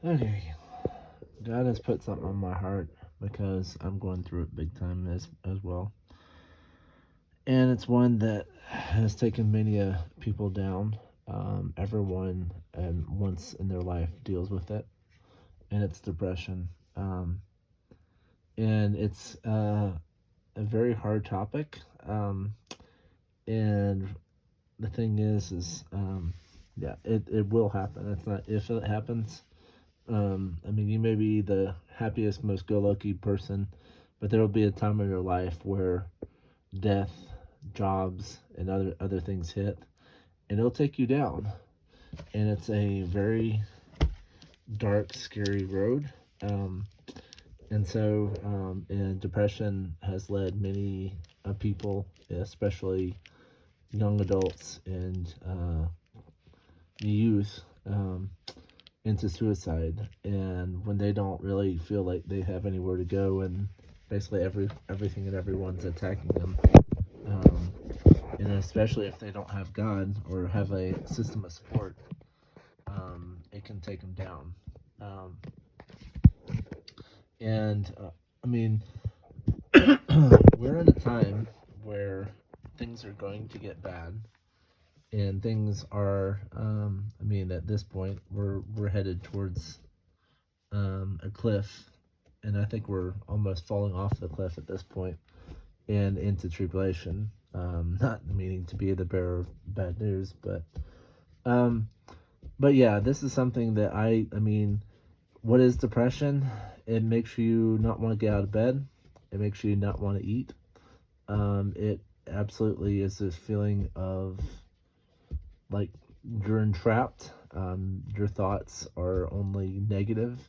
Okay, God has put something on my heart because I'm going through it big time as well, and it's one that has taken many people down. Everyone and once in their life deals with it, and it's depression. And it's a very hard topic. And the thing yeah, it will happen. It's not if it happens. I mean, you may be the happiest, most go-lucky person, but there will be a time in your life where death, jobs, and other things hit, and it'll take you down. And it's a very dark, scary road. Um, and depression has led many people, especially young adults and youth, into suicide. And when they don't really feel like they have anywhere to go, and basically everything and everyone's attacking them, um, and especially if they don't have God or have a system of support, it can take them down. Um, and I mean, we're in a time where things are going to get bad, and things are. I mean, at this point, we're headed towards a cliff, and I think we're almost falling off the cliff at this point, and into tribulation. Not meaning to be the bearer of bad news, um, but yeah, this is something that I mean, what is depression? It makes you not want to get out of bed. It makes you not want to eat. It absolutely is this feeling of like you're entrapped. Your thoughts are only negative,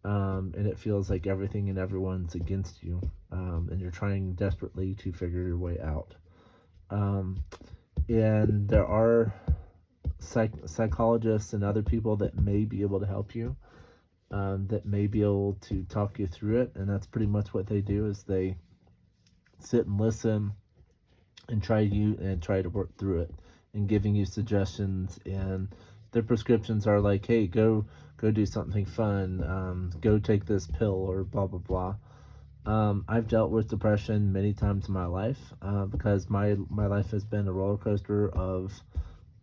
and it feels like everything and everyone's against you, and you're trying desperately to figure your way out. Um, and there are psychologists and other people that may be able to help you, that may be able to talk you through it, and that's pretty much what they do is they sit and listen and try to work through it and giving you suggestions, and their prescriptions are like, hey, go do something fun, go take this pill or blah blah blah. I've dealt with depression many times in my life, because my life has been a roller coaster of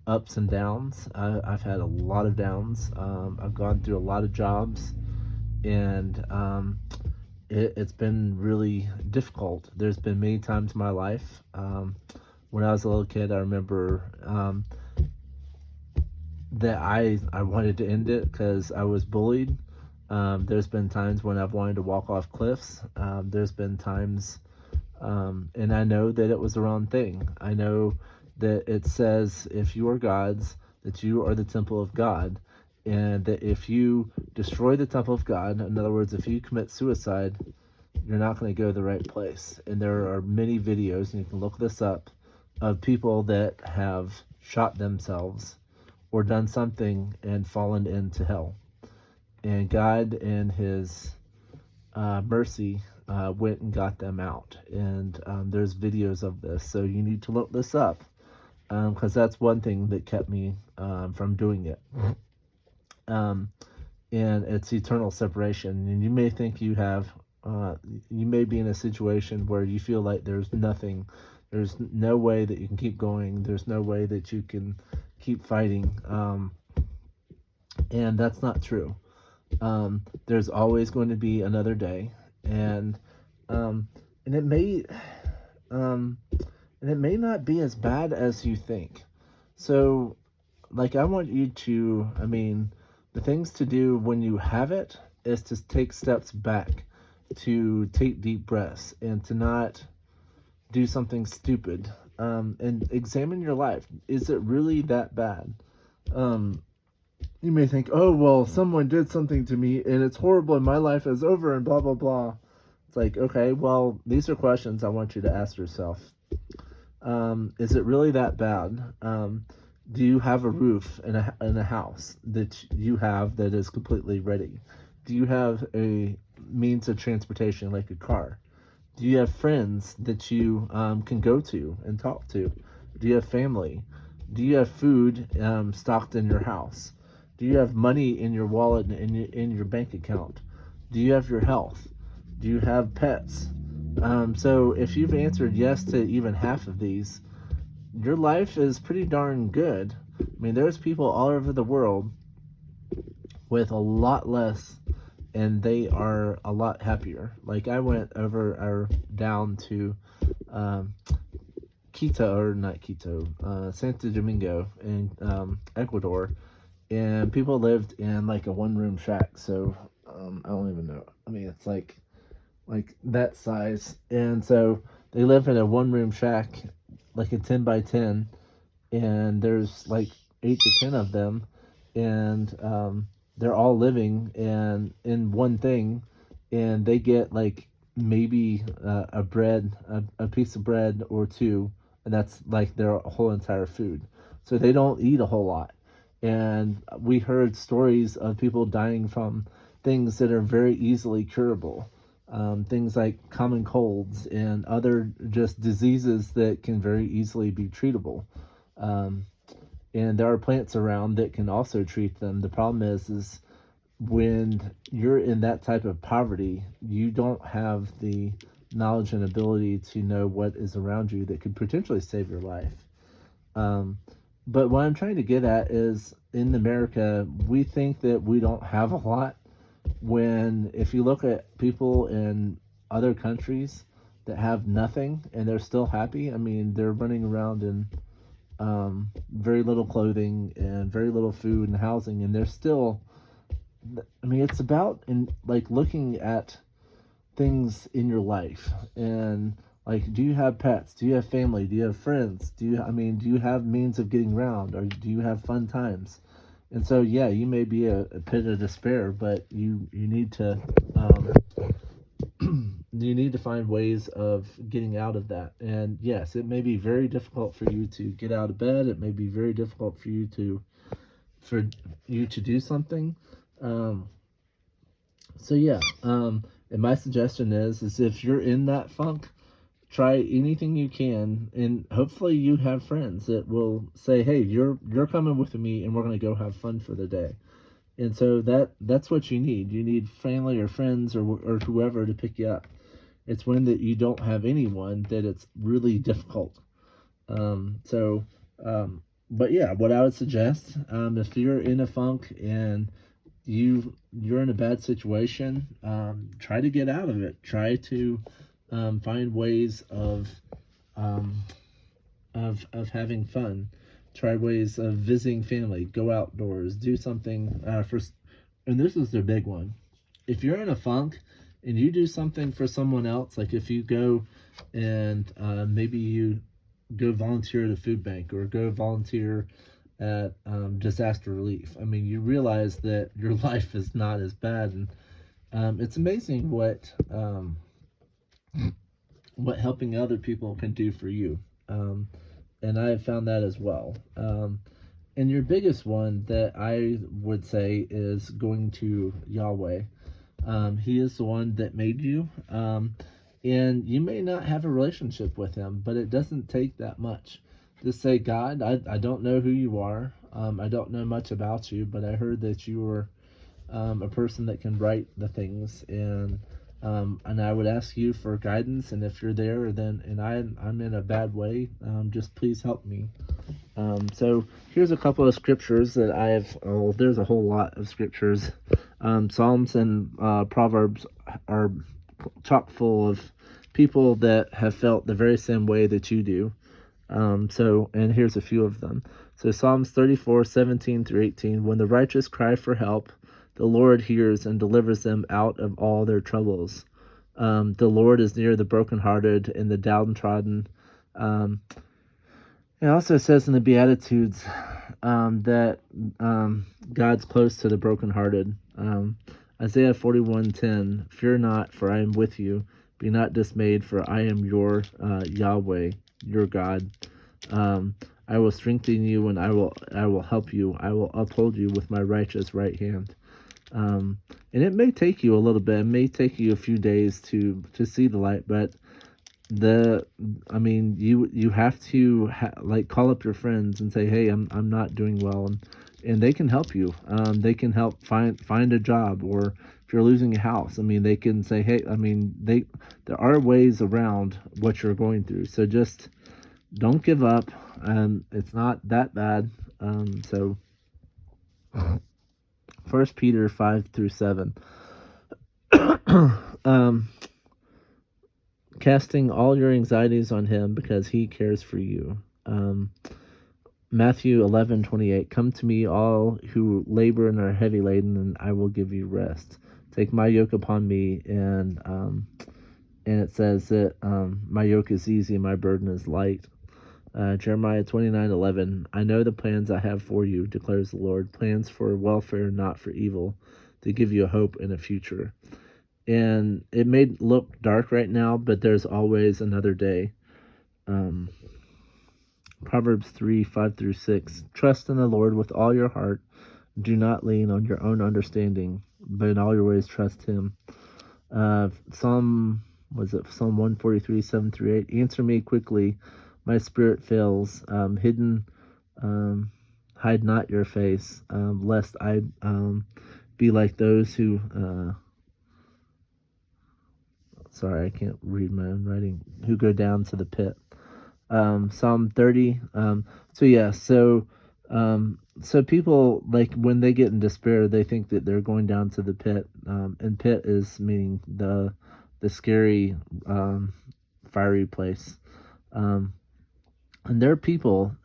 ups and downs. I've had a lot of downs. I've gone through a lot of jobs, and it's been really difficult. There's been many times in my life. When I was a little kid, I remember that I wanted to end it because I was bullied. There's been times when I've wanted to walk off cliffs. There's been times, and I know that it was the wrong thing. I know that it says if you are God's, that you are the temple of God, and that if you destroy the temple of God, in other words, if you commit suicide, you're not going to go to the right place. And there are many videos, and you can look this up, of people that have shot themselves or done something and fallen into hell. And God, in His mercy, went and got them out. And there's videos of this, so you need to look this up, because that's one thing that kept me from doing it. Um, and it's eternal separation. And you may think you may be in a situation where you feel like there's no way that you can keep going, there's no way that you can keep fighting, and that's not true. There's always going to be another day, and um, and it may um, and it may not be as bad as you think. So, like, I want you to, I mean, the things to do when you have it is to take steps back, to take deep breaths, and to not do something stupid. And examine your life. Is it really that bad? Um, you may think, oh, well, someone did something to me and it's horrible and my life is over and blah, blah, blah. It's like, okay, well, these are questions I want you to ask yourself. Is it really that bad? Do you have a roof in a house that you have that is completely ready? Do you have a means of transportation like a car? Do you have friends that you can go to and talk to? Do you have family? Do you have food stocked in your house? Do you have money in your wallet and in your bank account? Do you have your health? Do you have pets? So if you've answered yes to even half of these, your life is pretty darn good. I mean, there's people all over the world with a lot less, and they are a lot happier. Like I went over or down to um, Quito, or not Quito, Santo Domingo in Ecuador, and people lived in like a one room shack. So I don't even know. I mean, it's like that size, and so they live in a one room shack, like a 10 by 10, and there's like 8 to 10 of them, and they're all living and in one thing, and they get like maybe a piece of bread or two, and that's like their whole entire food. So they don't eat a whole lot, and we heard stories of people dying from things that are very easily curable. Things like common colds and other just diseases that can very easily be treatable. Um, and there are plants around that can also treat them. The problem is when you're in that type of poverty, you don't have the knowledge and ability to know what is around you that could potentially save your life. Um, but what I'm trying to get at is in America, we think that we don't have a lot. When, if you look at people in other countries that have nothing and they're still happy, I mean, they're running around in very little clothing and very little food and housing, and they're still. I mean, it's about in like looking at things in your life and like, do you have pets? Do you have family? Do you have friends? Do you have means of getting around, or do you have fun times? And so, yeah, you may be a pit of despair, but you need to you need to find ways of getting out of that. And yes, it may be very difficult for you to get out of bed. It may be very difficult for you to do something. Um, so yeah, and my suggestion is if you're in that funk, try anything you can, and hopefully you have friends that will say, "Hey, you're coming with me, and we're gonna go have fun for the day." And so that's what you need. You need family or friends or whoever to pick you up. It's when that you don't have anyone that it's really difficult. So, but yeah, what I would suggest, if you're in a funk and you're in a bad situation, try to get out of it. Try to find ways um, of having fun. Try ways of visiting family. Go outdoors. Do something and this is the big one. If you're in a funk and you do something for someone else, like if you go and maybe you go volunteer at a food bank or go volunteer at disaster relief. I mean, you realize that your life is not as bad, and it's amazing what helping other people can do for you. And I have found that as well. And your biggest one that I would say is going to Yahweh. He is the one that made you. And you may not have a relationship with him, but it doesn't take that much. Just say, God, I don't know who you are. I don't know much about you, but I heard that you were a person that can write the things, and I would ask you for guidance. And if you're there, then I'm in a bad way, just please help me. So here's a couple of scriptures that I have. Oh, there's a whole lot of scriptures. Psalms and Proverbs are chock full of people that have felt the very same way that you do. And here's a few of them. So Psalms 34:17-18. When the righteous cry for help, the Lord hears and delivers them out of all their troubles. The Lord is near the brokenhearted and the downtrodden. Um, it also says in the Beatitudes that God's close to the brokenhearted. Isaiah 41:10. Fear not, for I am with you. Be not dismayed, for I am your Yahweh, your God. I will strengthen you, and I will help you. I will uphold you with my righteous right hand. And it may take you a little bit. It may take you a few days to see the light, but you have to like call up your friends and say, hey, I'm not doing well, and and they can help you. They can help find a job, or if you're losing a house, I mean, they can say, hey, I mean, there are ways around what you're going through. So just don't give up. It's not that bad. So First Peter 5-7. um, Casting all your anxieties on him because he cares for you. Matthew 11:28. Come to me, all who labor and are heavy laden, and I will give you rest. Take my yoke upon me, and it says that my yoke is easy and my burden is light. Jeremiah 29:11. I know the plans I have for you, declares the Lord, plans for welfare, not for evil, to give you a hope and a future. And it may look dark right now, but there's always another day. Proverbs 3:5-6. Trust in the Lord with all your heart. Do not lean on your own understanding, but in all your ways trust him. Psalm 143:7-8. Answer me quickly, my spirit fails. Hide not your face, lest I be like those who sorry, I can't read my own writing, who go down to the pit. Psalm 30. So people, like, when they get in despair, they think that they're going down to the pit. And pit is meaning the scary, fiery place. And there are people,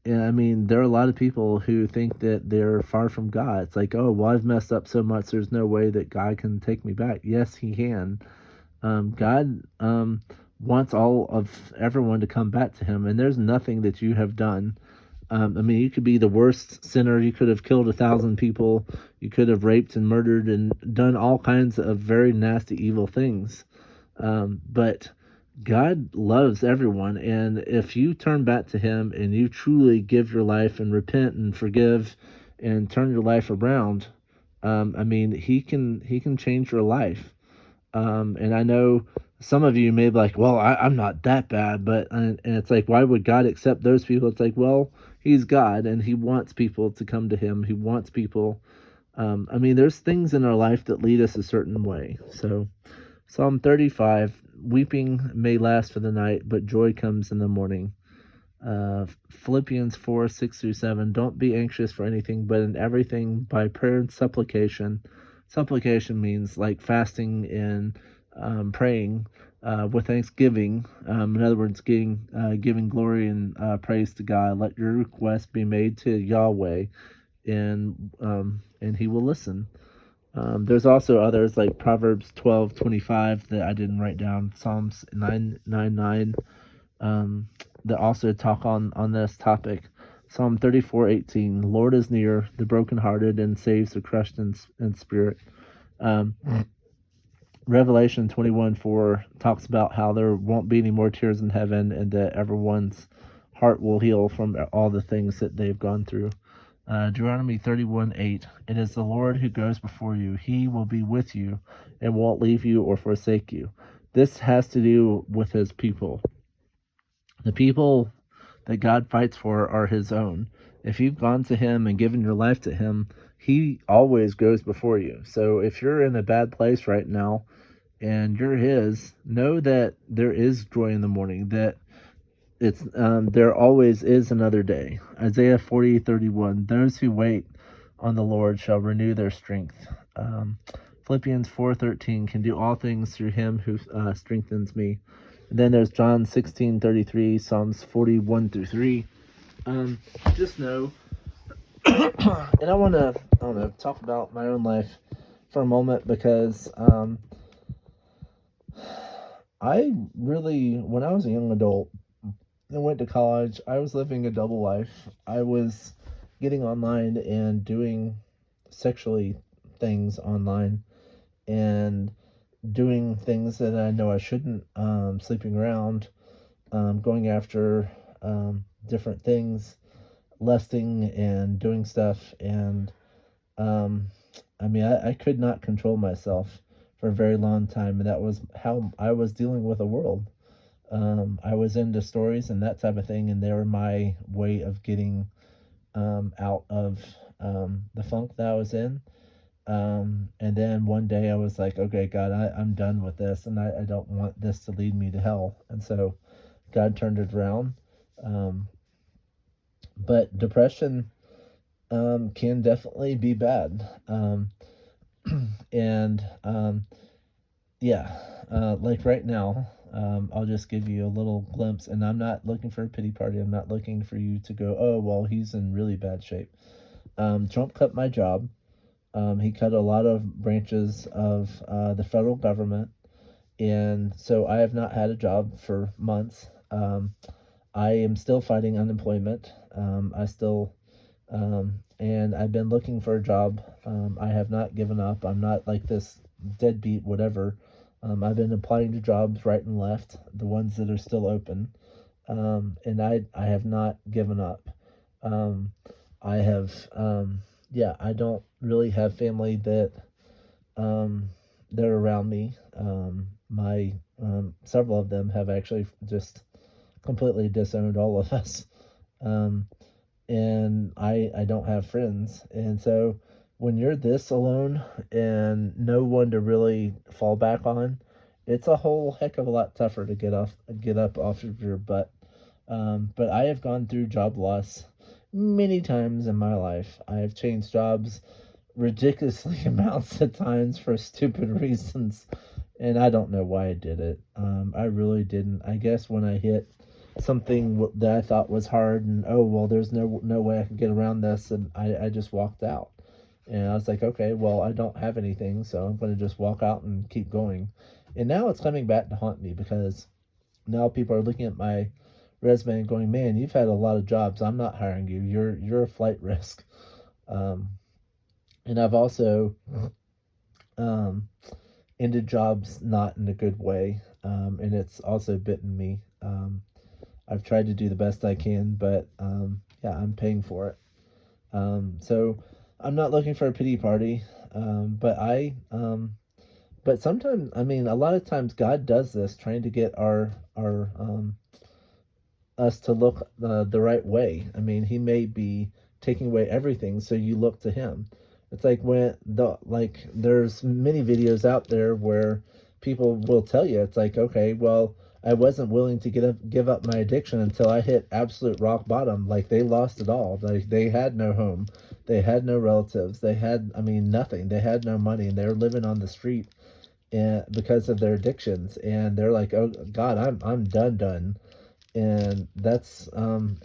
and I mean, there are a lot of people who think that they're far from God. It's like, oh, well, I've messed up so much, there's no way that God can take me back. Yes, he can. God wants all of everyone to come back to him, and there's nothing that you have done. I mean, you could be the worst sinner. You could have killed 1,000 people. You could have raped and murdered and done all kinds of very nasty, evil things. But God loves everyone, and if you turn back to him and you truly give your life and repent and forgive and turn your life around, I mean, he can change your life. And I know some of you may be like, well, I'm not that bad, but, and it's like, why would God accept those people? It's like, well, he's God, and he wants people to come to him. He wants people. I mean, there's things in our life that lead us a certain way. So Psalm 35, weeping may last for the night, but joy comes in the morning. Philippians 4:6-7. Don't be anxious for anything, but in everything by prayer and supplication. Supplication means like fasting and praying with thanksgiving. In other words, giving glory and praise to God. Let your request be made to Yahweh, and he will listen. There's also others like Proverbs 12:25 that I didn't write down. Psalms 9:9 that also talk on this topic. Psalm 34:18. Lord is near the brokenhearted and saves the crushed in spirit. Revelation 21:4 talks about how there won't be any more tears in heaven, and that everyone's heart will heal from all the things that they've gone through. Deuteronomy 31:8. It is the Lord who goes before you. He will be with you and won't leave you or forsake you. This has to do with his people. The people that God fights for are his own. If you've gone to him and given your life to him, he always goes before you. So if you're in a bad place right now and you're his, know that there is joy in the morning, that it's there always is another day. Isaiah 40:31. Those who wait on the Lord shall renew their strength. Philippians 4:13. Can do all things through him who strengthens me. And then there's John 16:33, Psalms 41-3. Just know, and I want to, I don't know, talk about my own life for a moment, because I really, when I was a young adult and went to college, I was living a double life. I was getting online and doing sexually things online, and doing things that I know I shouldn't, sleeping around, going after different things, lusting and doing stuff. And I mean, I could not control myself for a very long time, and that was how I was dealing with the world. I was into stories and that type of thing, and they were my way of getting out of the funk that I was in. And then one day I was like, okay, God, I'm done with this, and I don't want this to lead me to hell. And so God turned it around. Um, but depression can definitely be bad. And yeah, like right now, I'll just give you a little glimpse, and I'm not looking for a pity party. I'm not looking for you to go, oh, well, he's in really bad shape. Trump cut my job. He cut a lot of branches of the federal government, and so I have not had a job for months. I am still fighting unemployment. And I've been looking for a job. I have not given up. I'm not like this deadbeat, whatever. I've been applying to jobs right and left, the ones that are still open. And I have not given up. Um, I have, yeah, I don't really have family um, that are around me. My Several of them have actually just completely disowned all of us. Um, and I don't have friends. And so when you're this alone and no one to really fall back on, it's a whole heck of a lot tougher to get up off of your butt. But I have gone through job loss many times in my life. I have changed jobs ridiculously amounts of times for stupid reasons, and I don't know why I did it. I really didn't. I guess when I hit something that I thought was hard, and oh well, there's no way I can get around this, and I just walked out. And I was like, okay, well, I don't have anything, so I'm going to just walk out and keep going. And now it's coming back to haunt me because now people are looking at my resume and going, man, you've had a lot of jobs. I'm not hiring you. You're a flight risk. Um, and I've also um, ended jobs not in a good way, and it's also bitten me. I've tried to do the best I can, but yeah, I'm paying for it. So I'm not looking for a pity party, but but sometimes, I mean, a lot of times God does this, trying to get our us to look the right way. I mean, He may be taking away everything, so you look to Him. It's like when there's many videos out there where people will tell you, it's like, okay, well, I wasn't willing to give up my addiction until I hit absolute rock bottom. Like they lost it all. Like they had no home, they had no relatives, they had, I mean, nothing. They had no money, and they were living on the street, and because of their addictions. And they're like, oh God, I'm done. And that's when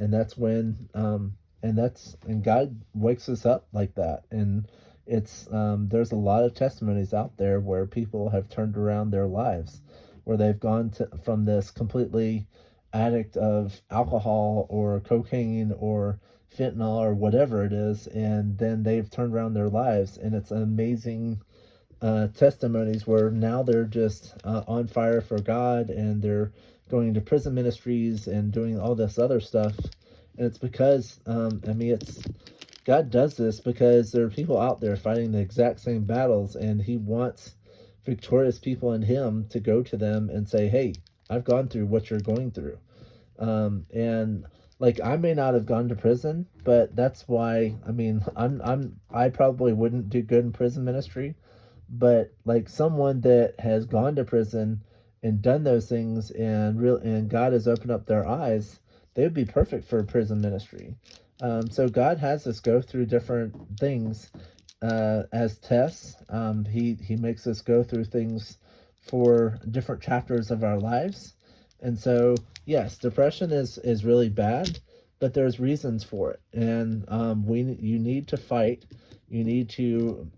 and God wakes us up like that. And it's there's a lot of testimonies out there where people have turned around their lives, where they've gone from this completely addict of alcohol or cocaine or fentanyl or whatever it is, and then they've turned around their lives. And it's an amazing testimonies where now they're just on fire for God, and they're going to prison ministries and doing all this other stuff. And it's because, I mean, it's God does this because there are people out there fighting the exact same battles, and He wants victorious people in Him to go to them and say, hey, I've gone through what you're going through. And like I may not have gone to prison, but that's why, I mean, I probably wouldn't do good in prison ministry, but like someone that has gone to prison and done those things, and God has opened up their eyes, they would be perfect for prison ministry. So God has us go through different things as tests. He makes us go through things for different chapters of our lives. And so yes, depression is really bad, but there's reasons for it. And you need to fight. You need to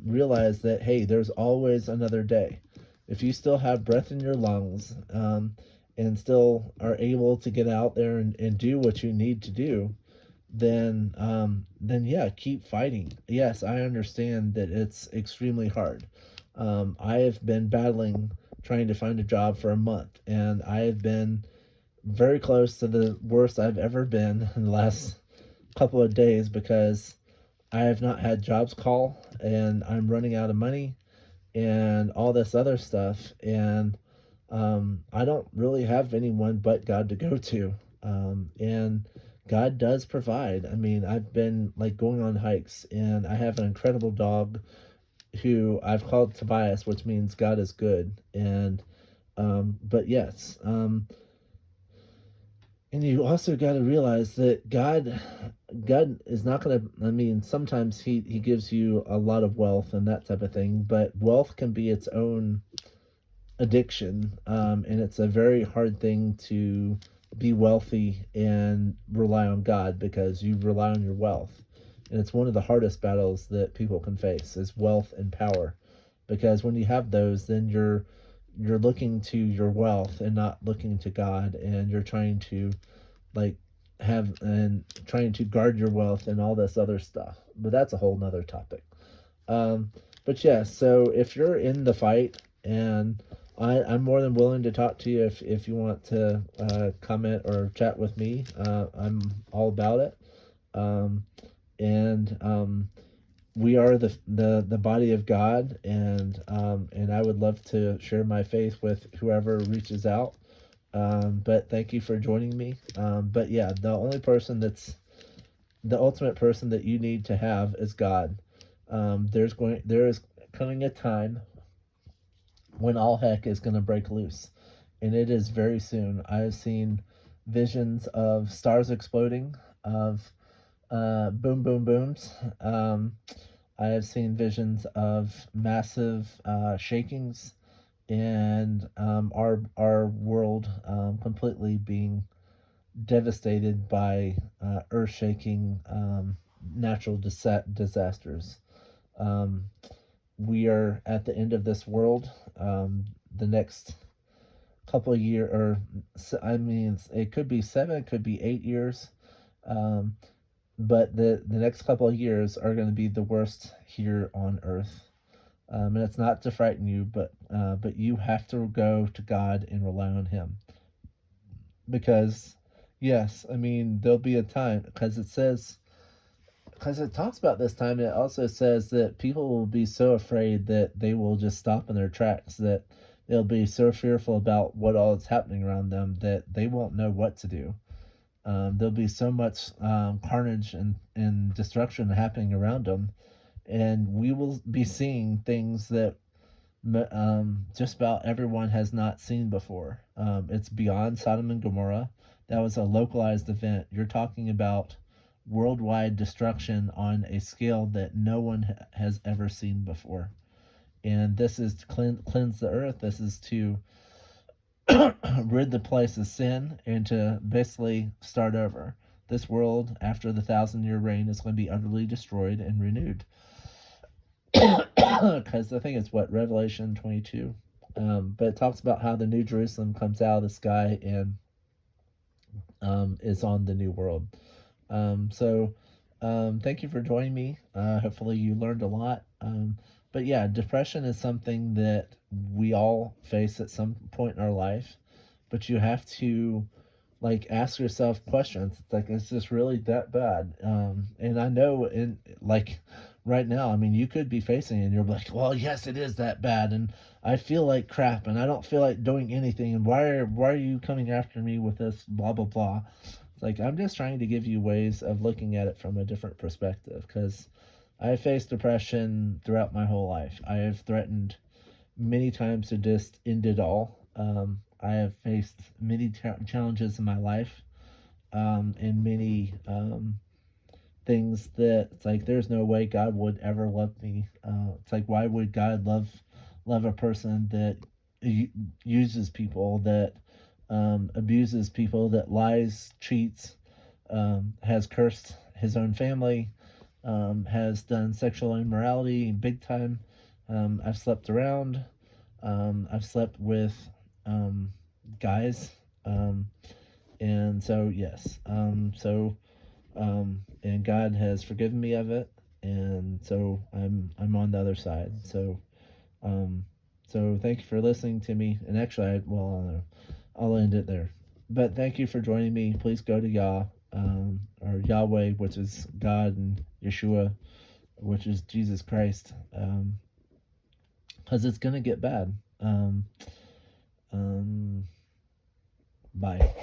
realize that, hey, there's always another day. If you still have breath in your lungs, and still are able to get out there and do what you need to do, then yeah, keep fighting. Yes, I understand that it's extremely hard. I have been battling trying to find a job for a month, and I have been very close to the worst I've ever been in the last couple of days, because I have not had jobs call, and I'm running out of money and all this other stuff. And I don't really have anyone but God to go to. And God does provide. I mean, I've been like going on hikes, and I have an incredible dog who I've called Tobias, which means God is good. And but yes, and you also got to realize that God is not going to. I mean, sometimes he gives you a lot of wealth and that type of thing, but wealth can be its own addiction, and it's a very hard thing to be wealthy and rely on God, because you rely on your wealth, and it's one of the hardest battles that people can face is wealth and power, because when you have those, then you're looking to your wealth and not looking to God, and you're trying to like have and trying to guard your wealth and all this other stuff. But that's a whole nother topic. Um, but yeah, so if you're in the fight, and I'm more than willing to talk to you if you want to comment or chat with me. I'm all about it. Um, and we are the body of God, and I would love to share my faith with whoever reaches out. But thank you for joining me. But yeah, the only person that's the ultimate person that you need to have is God. There is coming a time when all heck is going to break loose, and it is very soon. I have seen visions of stars exploding, of boom boom booms. I have seen visions of massive shakings, and our world completely being devastated by earth shaking natural disasters. Um, we are at the end of this world. The next couple of years, or I mean, it could be 7, it could be 8 years. Um, but the next couple of years are going to be the worst here on earth. And it's not to frighten you, but you have to go to God and rely on Him, because yes, I mean there'll be a time, because it talks about this time, and it also says that people will be so afraid that they will just stop in their tracks, that they'll be so fearful about what all is happening around them that they won't know what to do. There'll be so much carnage and destruction happening around them, and we will be seeing things that just about everyone has not seen before. It's beyond Sodom and Gomorrah. That was a localized event. You're talking about worldwide destruction on a scale that no one has ever seen before. And this is to cleanse the earth. This is to rid the place of sin and to basically start over. This world, after the 1,000-year reign, is going to be utterly destroyed and renewed. Because I think it's what, Revelation 22. But it talks about how the New Jerusalem comes out of the sky and is on the new world. Thank you for joining me. Hopefully, you learned a lot. But yeah, depression is something that we all face at some point in our life. But you have to like ask yourself questions. It's like, is this really that bad? And I know in like right now, I mean, you could be facing it and you're like, well, yes, it is that bad, and I feel like crap, and I don't feel like doing anything, and why are you coming after me with this blah blah blah? It's like, I'm just trying to give you ways of looking at it from a different perspective, because I have faced depression throughout my whole life. I have threatened many times to just end it all. I have faced many challenges in my life, and many things that it's like there's no way God would ever love me. It's like, why would God love a person that uses people, that abuses people, that lies, cheats, has cursed his own family, has done sexual immorality big time. I've slept around. I've slept with guys. Um, and so, yes. And God has forgiven me of it. And so I'm on the other side. Um, so thank you for listening to me. And actually, I don't know. I'll end it there. But thank you for joining me. Please go to or Yahweh, which is God, and Yeshua, which is Jesus Christ, because it's gonna get bad. Um, bye.